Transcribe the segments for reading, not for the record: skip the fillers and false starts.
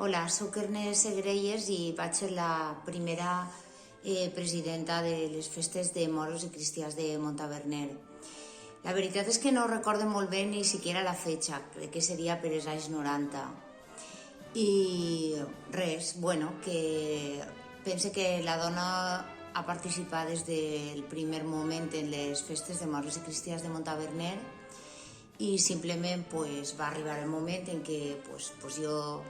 Hola, soc Ernest Segrelles i vaig ser la primera presidenta de les festes de moros i cristians de Montaverner. La veritat és que no recordo molt bé ni siquiera la fetxa, crec que seria per els anys 90. I res, que pense que la dona ha participat des del primer moment en les festes de moros i cristians de Montaverner i simplement va arribar el moment en què jo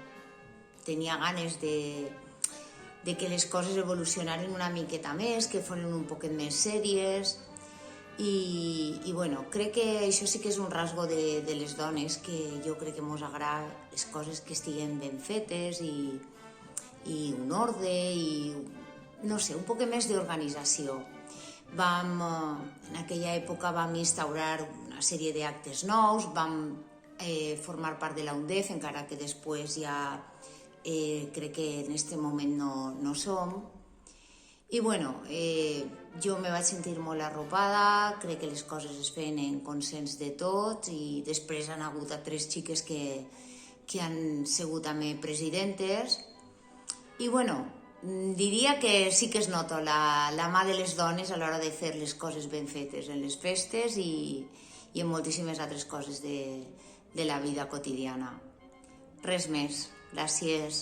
tenia ganes de que les coses evolucionaren una miqueta més, que foren un poquet més sèries i crec que això sí que és un rasgo de les dones, que jo crec que mos agrada les coses que estiguen ben fetes i un ordre i, no sé, un poquet més d'organització. En aquella època vam instaurar una sèrie d'actes nous, vam formar part de la UNDEF, encara que després ja crec que en aquest moment no som. I jo me vaig sentir molt arropada, crec que les coses es feien en consens de tots i després han hagut altres xiques que han sigut també presidentes. I diria que sí que es nota la mà de les dones a l'hora de fer les coses ben fetes en les festes i en moltíssimes altres coses de la vida quotidiana. Res més. Gràcies.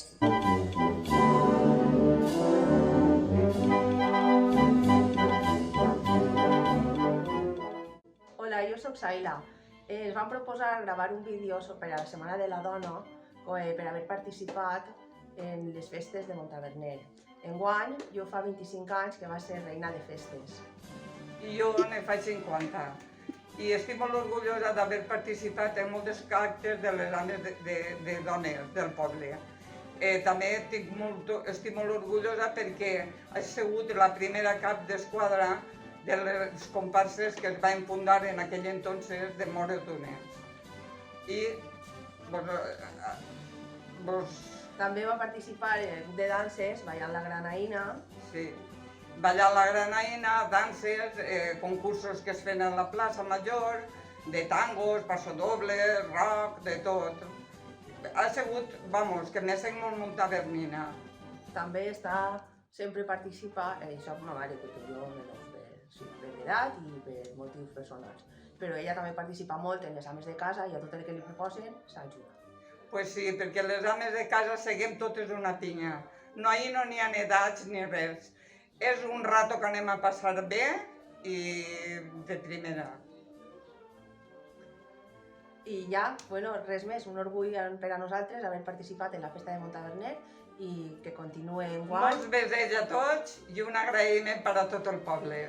Hola, jo soc Saila. Ens van proposar gravar un vídeo per a la Setmana de la Dona per haver participat en les festes de Montaverner. Enguany, jo fa 25 anys que va ser reina de festes. I jo ne faig 50. I estic molt orgullosa d'haver participat en molts actes de les dames de dones del poble. També estic molt orgullosa perquè he sigut la primera cap d'esquadra de les comparses que es van fundar en aquell entonces de Mores d'Unes. I també va participar en el grup de danses, ballant la granaïna. Sí, ballant la granaïna, danses, concursos que es feien a la plaça Major, de tangos, passodobles, rock, de tot. Ha sigut, que me sent molt montavernina. També sempre participa, això ma mare, perquè jo per l'edat i per motius personals. Però ella també participa molt en les ames de casa i a tot el que li proposen s'ajuda. Pues sí, perquè les ames de casa seguim totes una pinya. No n'hi ha edats ni res. És un rato que anem a passar bé i de primera. I ja, res més, un orgull per a nosaltres haver participat en la festa de Montaverner i que continuï enguany. Molts besells a tots i un agraïment per a tot el poble.